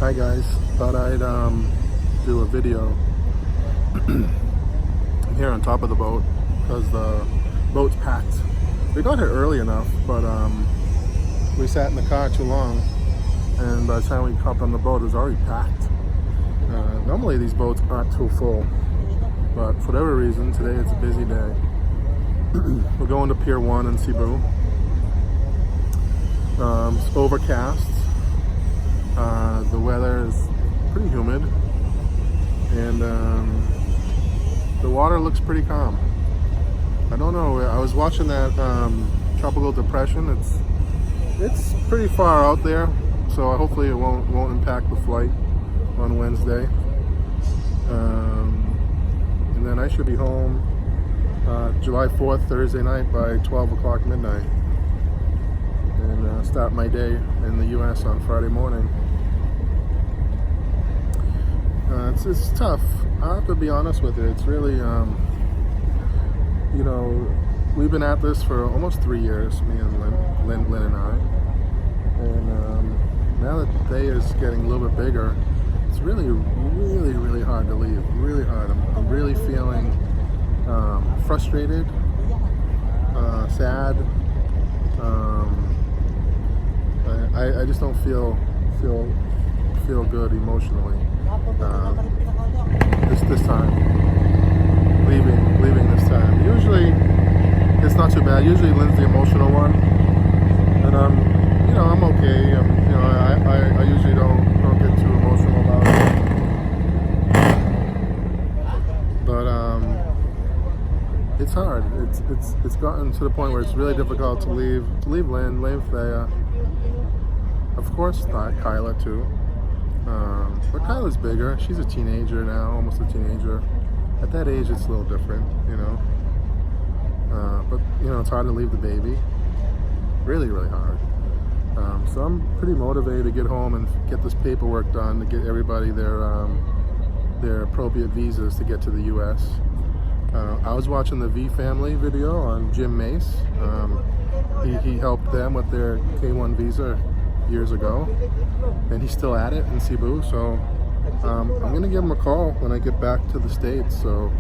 Hi guys, thought I'd do a video here on top of the boat because the boat's packed. We got here early enough, but we sat in the car too long, and by the time we hopped on the boat, it was already packed. Normally these boats aren't too full, but for whatever reason, today it's a busy day. We're going to Pier 1 in Cebu. It's overcast. The weather is pretty humid, and the water looks pretty calm. I don't know. I was watching that tropical depression. It's pretty far out there, so hopefully it won't impact the flight on Wednesday. And then I should be home July 4th, Thursday night by 12 o'clock midnight, and start my day in the U.S. on Friday morning. It's tough. I have to be honest with you. It's really, we've been at this for almost 3 years, me and Lynn and I. And now that the day is getting a little bit bigger, it's really, really, really hard to leave. Really hard. I'm really feeling frustrated, sad. I just don't feel good emotionally. This time, leaving this time. Usually, it's not too bad. Usually, Lynn's the emotional one, and I'm okay. I usually don't get too emotional about it. But it's hard. It's gotten to the point where it's really difficult to leave Lynn, leave Thea. Of course, Kyla too. But Kyla's bigger. She's a teenager now, almost a teenager. At that age, it's a little different, But it's hard to leave the baby. Really, really hard. So I'm pretty motivated to get home and get this paperwork done to get everybody their appropriate visas to get to the U.S. I was watching the V family video on Jim Mace. He helped them with their K1 visa years ago, and he's still at it in Cebu. So I'm gonna give him a call when I get back to the States. So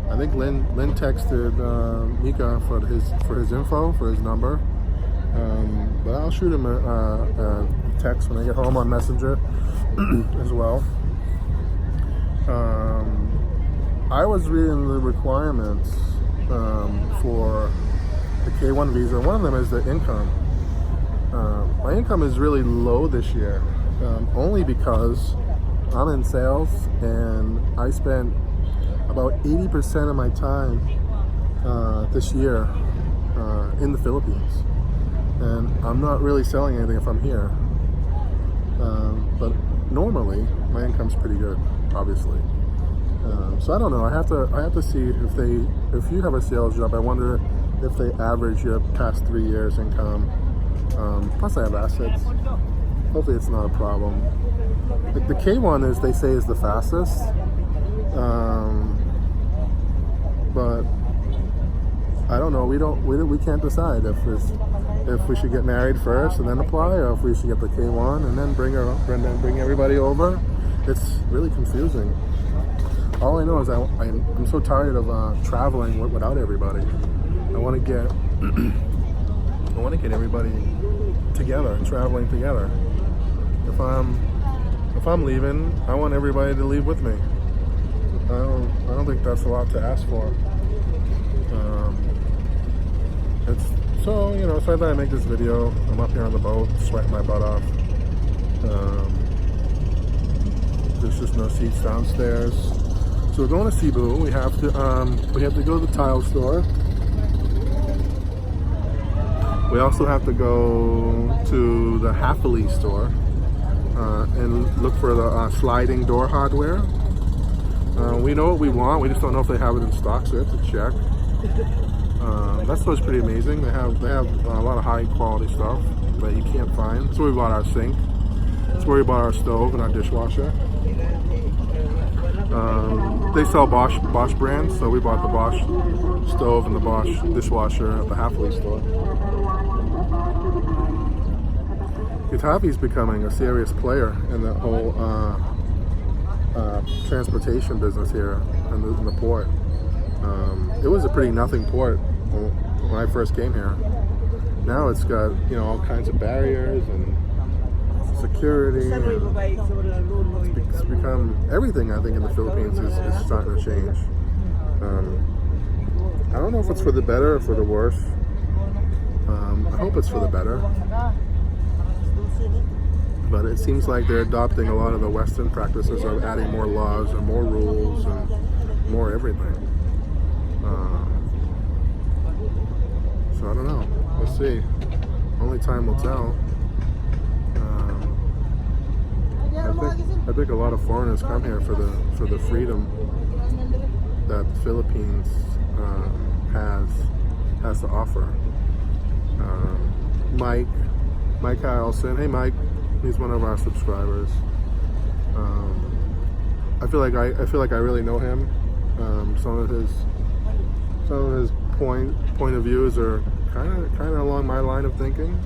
I think Lynn texted Mika for his info, for his number. But I'll shoot him a text when I get home on Messenger as well. I was reading the requirements for the K1 visa. One of them is the income. My income is really low this year, only because I'm in sales and I spent about 80% of my time this year in the Philippines, and I'm not really selling anything if I'm here. But normally my income's pretty good, obviously. So I don't know. I have to see if you have a sales job. I wonder if they average your past 3 years income. Plus I have assets. Hopefully it's not a problem. The K1 they say is the fastest. But I don't know. We can't decide if we should get married first and then apply, or if we should get the K1 and then bring everybody over. It's really confusing. All I know is I'm so tired of traveling without everybody. I want to get everybody together, traveling together. If I'm leaving, I want everybody to leave with me. I don't think that's a lot to ask for. So I thought I'd make this video. I'm up here on the boat, sweating my butt off. There's just no seats downstairs. So we're going to Cebu. We have to go to the tile store. We also have to go to the Happily store and look for the sliding door hardware. We know what we want. We just don't know if they have it in stock, so we have to check. That store's pretty amazing. They have a lot of high quality stuff that you can't find. That's where we bought our sink. That's where we bought our stove and our dishwasher. They sell Bosch brands, so we bought the Bosch stove and the Bosch dishwasher at the Happily store. Qatafi's becoming a serious player in the whole transportation business here in the port. It was a pretty nothing port when I first came here. Now it's got, you know, all kinds of barriers and security. And it's become everything. I think in the Philippines is starting to change. I don't know if it's for the better or for the worse. I hope it's for the better. But it seems like they're adopting a lot of the Western practices of adding more laws and more rules and more everything. So I don't know. We'll see. Only time will tell. I think a lot of foreigners come here for the freedom that the Philippines has to offer. Mike Harrelson. Hey Mike, he's one of our subscribers. I feel like I really know him. Some of his point of views are kind of along my line of thinking.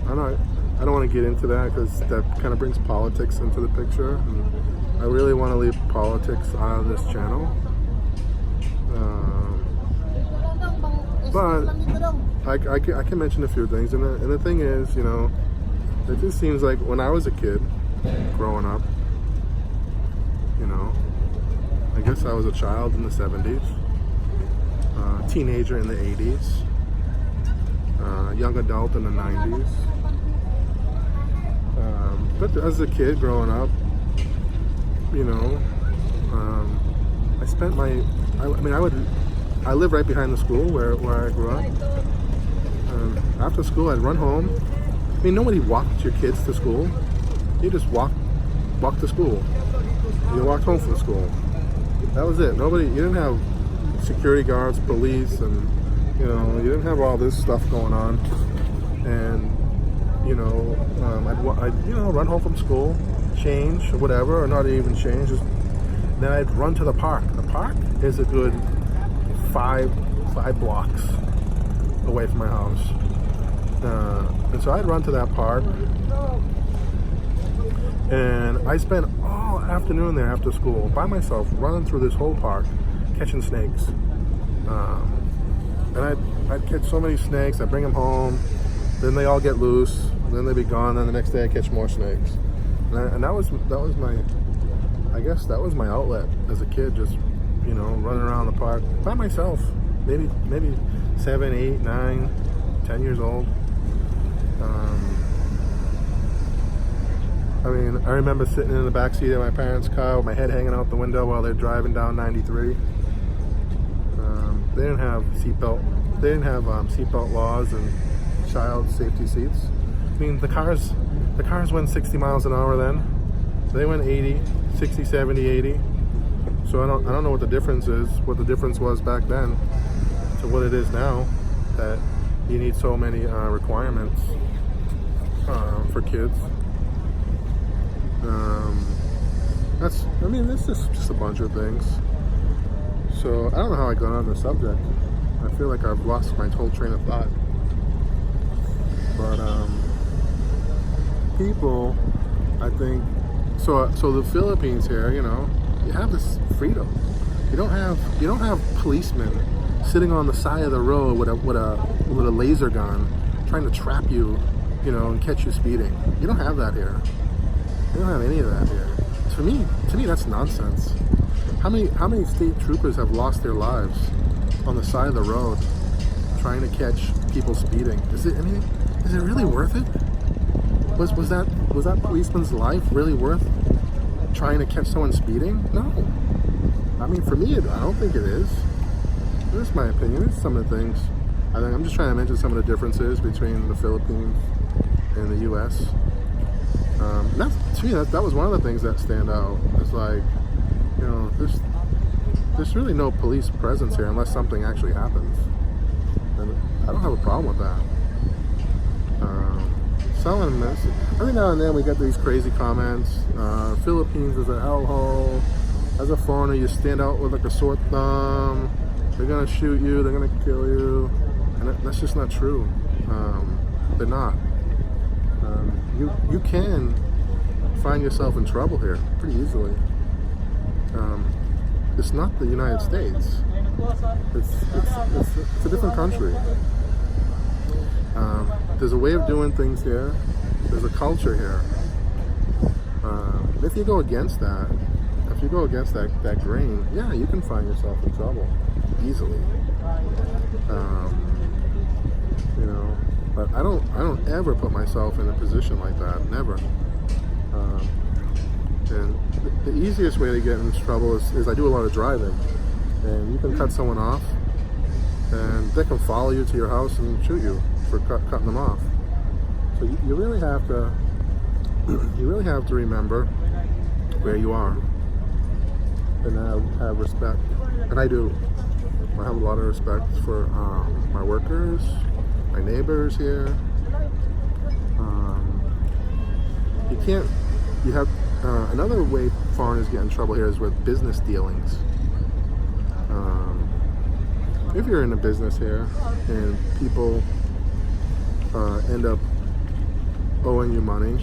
I don't want to get into that because that kind of brings politics into the picture. And I really want to leave politics out of this channel. But I can mention a few things, and the thing is, you know, it just seems like when I was a kid, growing up, you know, I guess I was a child in the 70s, teenager in the 80s, young adult in the 90s. But as a kid growing up, you know, I spent I live right behind the school where I grew up. After school, I'd run home. I mean, nobody walked your kids to school. You just walk to school. You walked home from school. That was it. You didn't have security guards, police, and, you know, you didn't have all this stuff going on. And, you know, I'd run home from school, change or whatever, or not even change. Then I'd run to the park. The park is a good 5 blocks away from my house. And so I'd run to that park, and I spent all afternoon there after school by myself running through this whole park catching snakes. And I'd catch so many snakes. I'd bring them home, then they all get loose, and then they'd be gone. Then the next day I catch more snakes, and that was my, I guess that was my outlet as a kid, just, you know, running around the park by myself. Maybe 7, 8, 9, 10 years old. I mean, I remember sitting in the back seat of my parents' car with my head hanging out the window while they're driving down 93. They didn't have seatbelt laws and child safety seats. I mean, the cars went 60 miles an hour then. They went 80, 60, 70, 80. So I don't know what the difference was back then to what it is now, that you need so many requirements for kids. It's just a bunch of things. So I don't know how I got on the subject. I feel like I've lost my whole train of thought. But people, I think, so the Philippines here, you know, you have this freedom. You don't have policemen sitting on the side of the road with a laser gun trying to trap you, you know, and catch you speeding. You don't have that here. You don't have any of that here. To me, that's nonsense. How many state troopers have lost their lives on the side of the road trying to catch people speeding? Is it really worth it? Was that policeman's life really worth trying to catch someone speeding? No. I mean, for me, I don't think it is. That's my opinion. It's some of the things. I think I'm just trying to mention some of the differences between the Philippines and the U.S. To me, that was one of the things that stand out. It's like, you know, there's really no police presence here unless something actually happens. And I don't have a problem with that. Every now and then we get these crazy comments. Philippines is a hellhole. As a foreigner, you stand out with like a sore thumb. They're gonna shoot you. They're gonna kill you. And that's just not true. they're not. You can find yourself in trouble here pretty easily. It's not the United States. It's a different country. There's a way of doing things here. There's a culture here. If you go against that, that grain, yeah, you can find yourself in trouble easily. You know, but I don't ever put myself in a position like that. Never. And the easiest way to get into trouble is I do a lot of driving, and you can cut someone off, and they can follow you to your house and shoot you for cutting them off. So you really have to remember where you are, and have respect. And I do. I have a lot of respect for my workers, my neighbors here. You have another way foreigners get in trouble here is with business dealings. If you're in a business here and people end up owing you money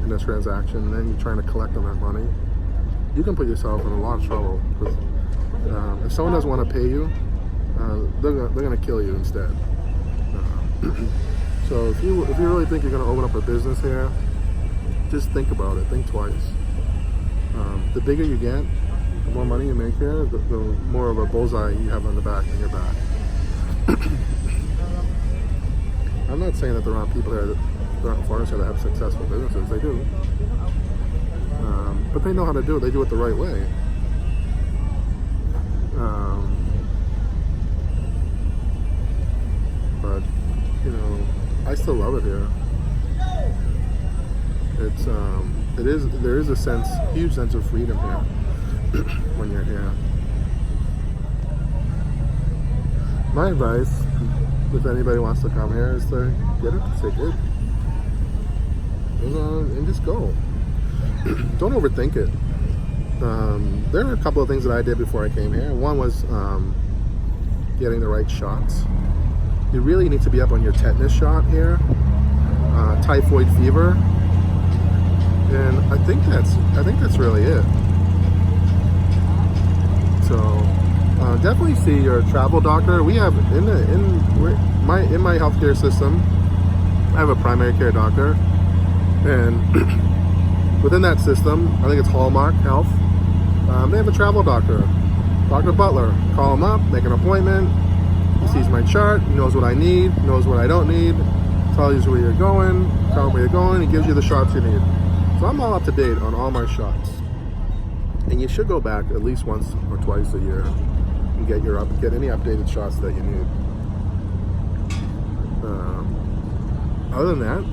in a transaction, and then you're trying to collect on that money, you can put yourself in a lot of trouble. If someone doesn't want to pay you, they're gonna kill you instead. So if you really think you're gonna open up a business here, just think about it. Think twice. The bigger you get, the more money you make here, the more of a bullseye you have on your back. I'm not saying that there aren't people here, there aren't foreigners here that have successful businesses. They do. But they know how to do it. They do it the right way. But, you know, I still love it here. There is a huge sense of freedom here when you're here. My advice, if anybody wants to come here, is to get a ticket and just go. Don't overthink it. There are a couple of things that I did before I came here. One was getting the right shots. You really need to be up on your tetanus shot here, typhoid fever. And I think that's really it. So definitely see your travel doctor. We have in my healthcare system, I have a primary care doctor, and within that system, I think it's Hallmark Health. They have a travel doctor, Dr. Butler. Call him up, make an appointment. He sees my chart, he knows what I need, knows what I don't need, tells you where you're going, tell him where you're going, he gives you the shots you need. So I'm all up to date on all my shots. And you should go back at least once or twice a year and get any updated shots that you need. Other than that,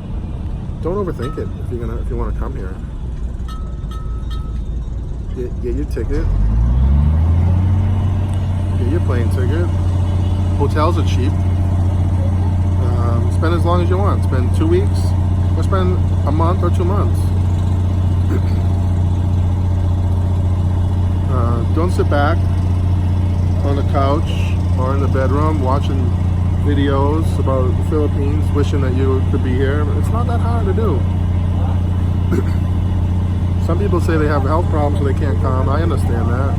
don't overthink it if you want to come here. Get your ticket. Get your plane ticket. Hotels are cheap. Spend as long as you want. Spend 2 weeks or spend a month or 2 months. Don't sit back on the couch or in the bedroom watching videos about the Philippines, wishing that you could be here. It's not that hard to do. Some people say they have health problems so they can't come. I understand that.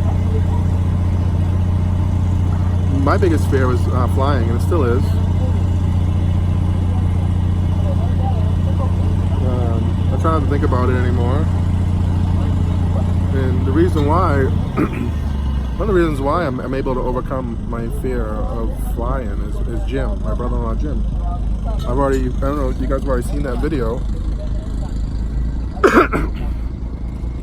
My biggest fear was flying, and it still is. I try not to think about it anymore. And the reason why, one of the reasons why I'm able to overcome my fear of flying is Jim, my brother-in-law Jim. I don't know, you guys have already seen that video.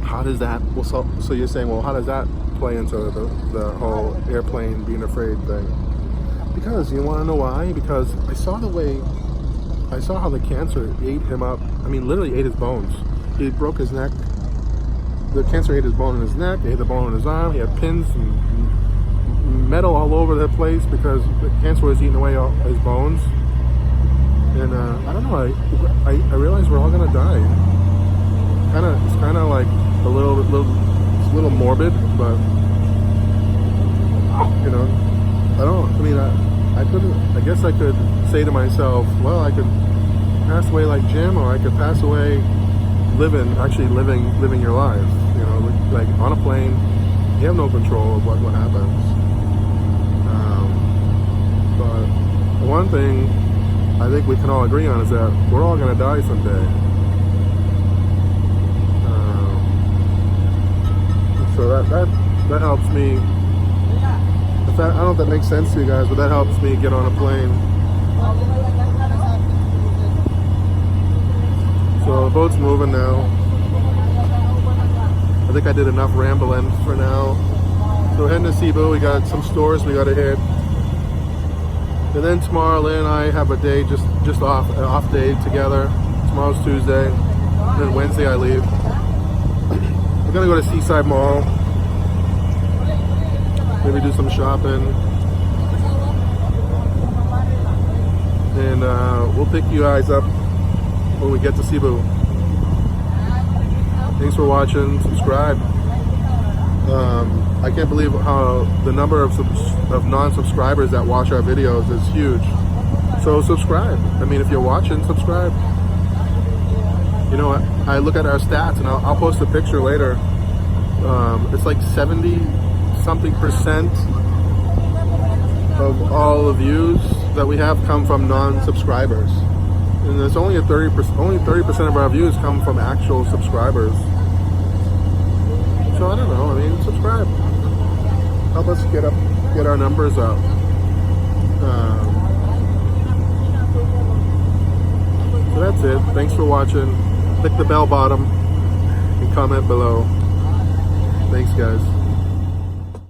How does that, well, so you're saying, well, how does that play into the whole airplane being afraid thing? Because, you want to know why? Because I saw how the cancer ate him up. I mean, literally ate his bones. He broke his neck. The cancer ate his bone in his neck, it ate the bone in his arm. He had pins and metal all over the place because the cancer was eating away all his bones. And I don't know, I realized we're all gonna die. It's kind of like a little morbid, but you know, I guess I could say to myself, well, I pass away like Jim, or I could pass away actually living your life. You know, like on a plane, you have no control of what happens. But one thing I think we can all agree on is that we're all gonna die someday. So that helps me. I don't know if that makes sense to you guys, but that helps me get on a plane. So the boat's moving now. I think I did enough rambling for now. So we're heading to Cebu. We got some stores we got to hit. And then tomorrow, Lynn and I have a day just an off day together. Tomorrow's Tuesday. And then Wednesday I leave. We're gonna go to Seaside Mall. Maybe do some shopping. And we'll pick you guys up when we get to Cebu. Thanks for watching. Subscribe. I can't believe how the number of non-subscribers that watch our videos is huge. So subscribe. I mean, if you're watching, subscribe. You know, I look at our stats, and I'll post a picture later. It's like 70-something% of all the views that we have come from non-subscribers, and there's only 30% of our views come from actual subscribers. So I don't know. I mean, subscribe. Help us get our numbers up. So that's it. Thanks for watching. Click the bell bottom and comment below. Thanks, guys.